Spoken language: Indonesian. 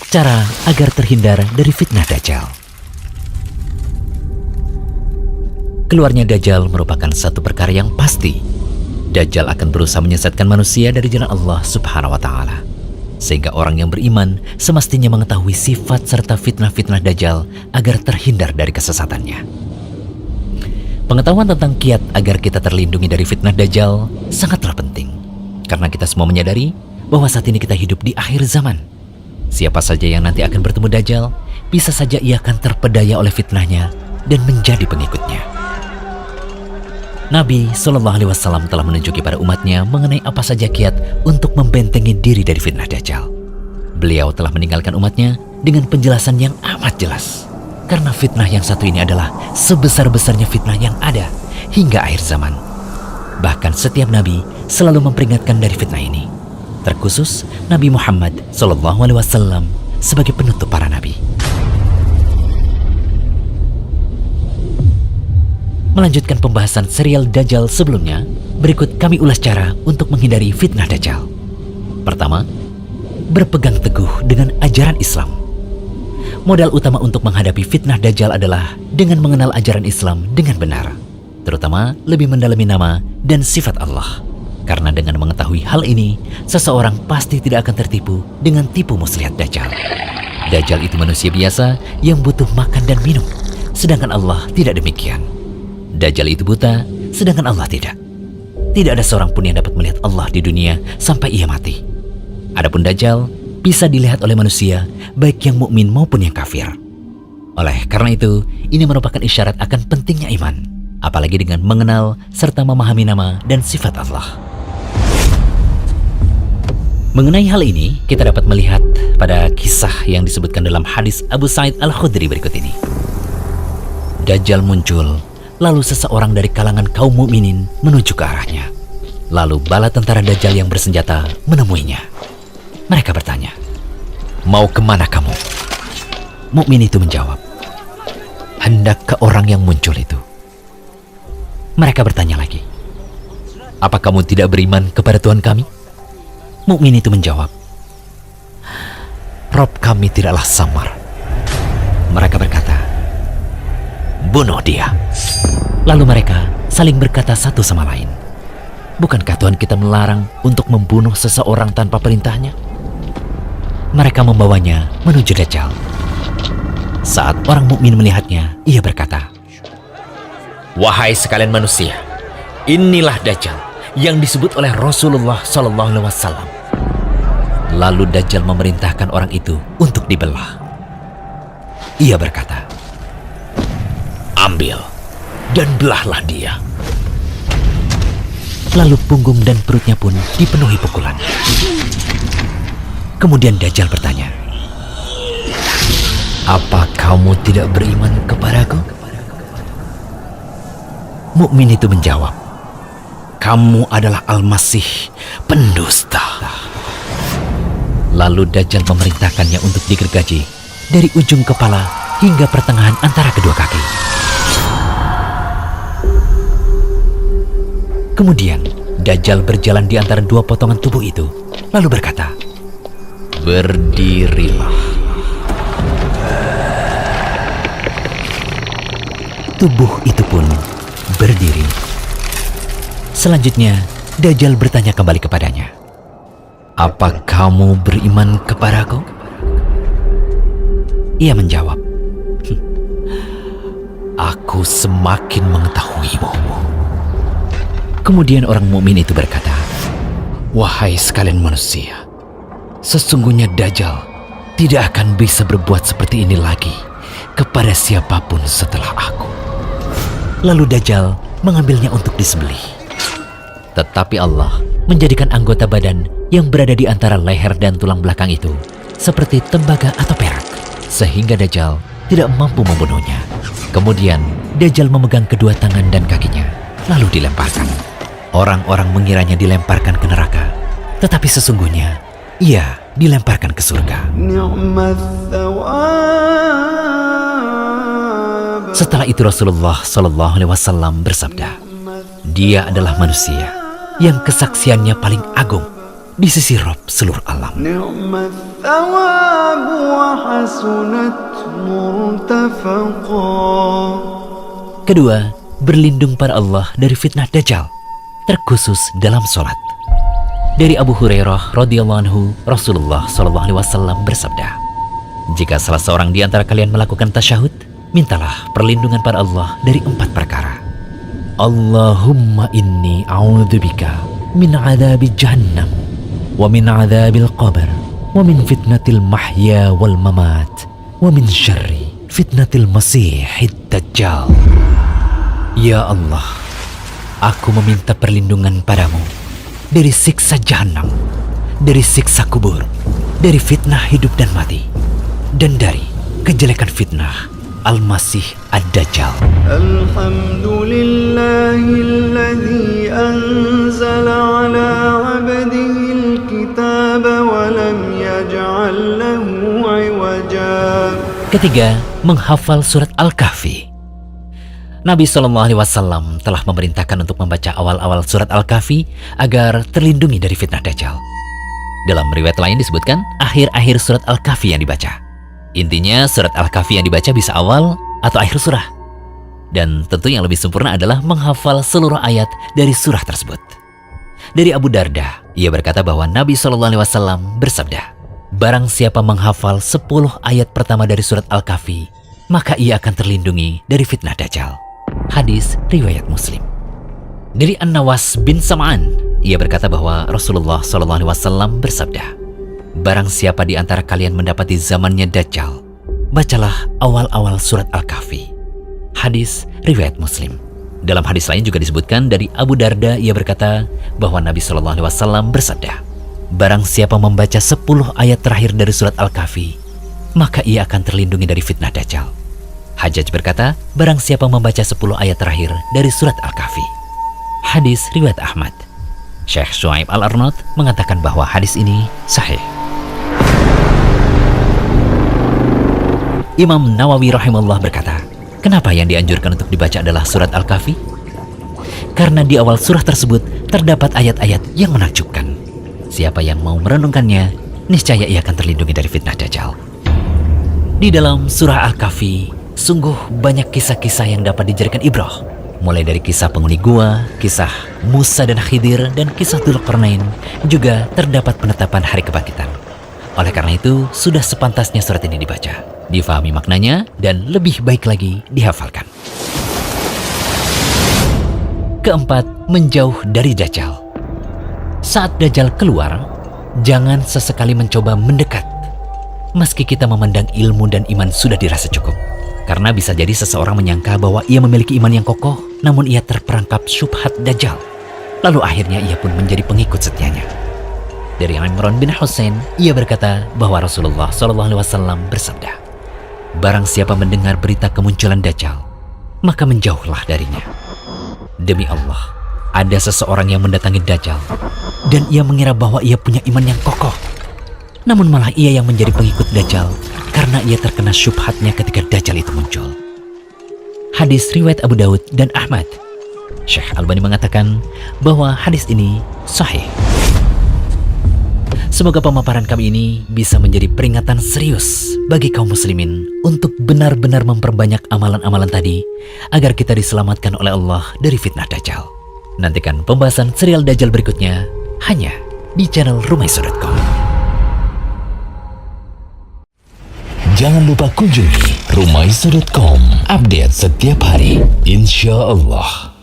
Cara agar terhindar dari fitnah Dajjal. Keluarnya Dajjal merupakan satu perkara yang pasti. Dajjal akan berusaha menyesatkan manusia dari jalan Allah Subhanahu wa Ta'ala, sehingga orang yang beriman semestinya mengetahui sifat serta fitnah-fitnah Dajjal agar terhindar dari kesesatannya. Pengetahuan tentang kiat agar kita terlindungi dari fitnah Dajjal sangatlah penting, karena kita semua menyadari bahwa saat ini kita hidup di akhir zaman. Siapa saja yang nanti akan bertemu Dajjal, bisa saja ia akan terpedaya oleh fitnahnya dan menjadi pengikutnya. Nabi SAW telah menunjuki pada umatnya mengenai apa saja kiat untuk membentengi diri dari fitnah Dajjal. Beliau telah meninggalkan umatnya dengan penjelasan yang amat jelas, karena fitnah yang satu ini adalah sebesar-besarnya fitnah yang ada hingga akhir zaman. Bahkan setiap Nabi selalu memperingatkan dari fitnah ini, terkhusus Nabi Muhammad SAW sebagai penutup para Nabi. Melanjutkan pembahasan serial Dajjal sebelumnya, berikut kami ulas cara untuk menghindari fitnah Dajjal. Pertama, berpegang teguh dengan ajaran Islam. Modal utama untuk menghadapi fitnah Dajjal adalah dengan mengenal ajaran Islam dengan benar, terutama lebih mendalami nama dan sifat Allah. Karena dengan mengetahui hal ini, seseorang pasti tidak akan tertipu dengan tipu muslihat Dajjal. Dajjal itu manusia biasa yang butuh makan dan minum, sedangkan Allah tidak demikian. Dajjal itu buta, sedangkan Allah tidak. Tidak ada seorang pun yang dapat melihat Allah di dunia sampai ia mati. Adapun Dajjal bisa dilihat oleh manusia, baik yang mukmin maupun yang kafir. Oleh karena itu, ini merupakan isyarat akan pentingnya iman, apalagi dengan mengenal serta memahami nama dan sifat Allah. Mengenai hal ini, kita dapat melihat pada kisah yang disebutkan dalam hadis Abu Sa'id Al-Khudri berikut ini. Dajjal muncul, lalu seseorang dari kalangan kaum mukminin menuju ke arahnya. Lalu bala tentara Dajjal yang bersenjata menemuinya. Mereka bertanya, "Mau kemana kamu?" Mukmin itu menjawab, "Hendak ke orang yang muncul itu." Mereka bertanya lagi, "Apa kamu tidak beriman kepada Tuhan kami?" Mukmin itu menjawab, "Rob kami tidaklah samar." Mereka berkata, "Bunuh dia." Lalu mereka saling berkata satu sama lain, "Bukankah Tuhan kita melarang untuk membunuh seseorang tanpa perintahnya?" Mereka membawanya menuju Dajjal. Saat orang mukmin melihatnya, ia berkata, "Wahai sekalian manusia, inilah Dajjal yang disebut oleh Rasulullah SAW." Lalu Dajjal memerintahkan orang itu untuk dibelah. Ia berkata, "Ambil dan belahlah dia." Lalu punggung dan perutnya pun dipenuhi pukulan. Kemudian Dajjal bertanya, "Apa kamu tidak beriman kepadaku?" Mukmin itu menjawab, "Kamu adalah Al-Masih, pendusta." Lalu Dajjal memerintahkannya untuk digergaji dari ujung kepala hingga pertengahan antara kedua kaki. Kemudian Dajjal berjalan di antara dua potongan tubuh itu, lalu berkata, "Berdirilah." Tubuh itu pun berdiri. Selanjutnya, Dajjal bertanya kembali kepadanya, "Apa kamu beriman kepadaku?" Ia menjawab, "Aku semakin mengetahuimu." Kemudian orang mukmin itu berkata, "Wahai sekalian manusia, sesungguhnya Dajjal tidak akan bisa berbuat seperti ini lagi kepada siapapun setelah aku." Lalu Dajjal mengambilnya untuk disembelih. Tetapi Allah menjadikan anggota badan yang berada di antara leher dan tulang belakang itu seperti tembaga atau perak, sehingga Dajjal tidak mampu membunuhnya. Kemudian Dajjal memegang kedua tangan dan kakinya, lalu dilemparkan. Orang-orang mengiranya dilemparkan ke neraka, tetapi sesungguhnya ia dilemparkan ke surga. Setelah itu Rasulullah SAW bersabda, "Dia adalah manusia yang kesaksiannya paling agung di sisi Rabb seluruh alam." وحسنت مرتفقا. Kedua, berlindung pada Allah dari fitnah Dajjal, terkhusus dalam sholat. Dari Abu Hurairah radhiyallahu anhu, Rasulullah SAW bersabda, jika salah seorang di antara kalian melakukan tasyahud, mintalah perlindungan pada Allah dari 4 perkara. Allahumma inni a'udzubika min adzabi jahannam, wa min adzabil qabr, wa min fitnatil mahya wal mamat, wa min syarri fitnatil masihid dajjal. Ya Allah, aku meminta perlindungan padamu dari siksa jahanam, dari siksa kubur, dari fitnah hidup dan mati, dan dari kejelekan fitnah Al-Masih Ad-Dajjal. Alhamdulillahilladzi anzala ala abdihil kitab wa lam yaj'al lahu 'iwaja. Ketiga, menghafal surat Al-Kahfi. Nabi SAW telah memerintahkan untuk membaca awal-awal surat Al-Kahfi agar terlindungi dari fitnah Dajjal. Dalam riwayat lain disebutkan akhir-akhir surat Al-Kahfi yang dibaca. Intinya surat Al-Kahfi yang dibaca bisa awal atau akhir surah. Dan tentu yang lebih sempurna adalah menghafal seluruh ayat dari surah tersebut. Dari Abu Darda, ia berkata bahwa Nabi SAW bersabda, barang siapa menghafal 10 ayat pertama dari surat Al-Kahfi, maka ia akan terlindungi dari fitnah Dajjal. Hadis riwayat Muslim. Dari An-Nawas bin Sam'an, ia berkata bahwa Rasulullah SAW bersabda, barang siapa di antara kalian mendapati zamannya Dajjal, bacalah awal-awal surat Al-Kahfi. Hadis riwayat Muslim. Dalam hadis lain juga disebutkan dari Abu Darda, ia berkata bahwa Nabi SAW bersabda, barang siapa membaca 10 ayat terakhir dari surat Al-Kahfi, maka ia akan terlindungi dari fitnah Dajjal. Hajjaj berkata, barang siapa membaca 10 ayat terakhir dari surat Al-Kahfi. Hadis riwayat Ahmad. Syekh Shu'aib Al-Arnaud mengatakan bahwa hadis ini sahih. Imam Nawawi rahimahullah berkata, kenapa yang dianjurkan untuk dibaca adalah surat Al-Kahfi? Karena di awal surah tersebut terdapat ayat-ayat yang menakjubkan. Siapa yang mau merenungkannya, niscaya ia akan terlindungi dari fitnah Dajjal. Di dalam surah Al-Kahfi, sungguh banyak kisah-kisah yang dapat dijadikan ibrah. Mulai dari kisah penghuni gua, kisah Musa dan Khidir, dan kisah Dzulqarnain, juga terdapat penetapan hari kebangkitan. Oleh karena itu, sudah sepantasnya surat ini dibaca, difahami maknanya, dan lebih baik lagi dihafalkan. Keempat, menjauh dari Dajjal. Saat Dajjal keluar, jangan sesekali mencoba mendekat. Meski kita memandang ilmu dan iman sudah dirasa cukup. Karena bisa jadi seseorang menyangka bahwa ia memiliki iman yang kokoh, namun ia terperangkap syubhat Dajjal. Lalu akhirnya ia pun menjadi pengikut setianya. Dari Imran bin Husain, ia berkata bahwa Rasulullah SAW bersabda, barang siapa mendengar berita kemunculan Dajjal, maka menjauhlah darinya. Demi Allah, ada seseorang yang mendatangi Dajjal, dan ia mengira bahwa ia punya iman yang kokoh. Namun malah ia yang menjadi pengikut Dajjal karena ia terkena syubhatnya ketika Dajjal itu muncul. Hadis riwayat Abu Daud dan Ahmad. Syekh Albani mengatakan bahwa hadis ini sahih. Semoga pemaparan kami ini bisa menjadi peringatan serius bagi kaum muslimin untuk benar-benar memperbanyak amalan-amalan tadi agar kita diselamatkan oleh Allah dari fitnah Dajjal. Nantikan pembahasan serial Dajjal berikutnya hanya di channel Rumaiso.com. Jangan lupa kunjungi Rumaiso.com. Update setiap hari, insya Allah.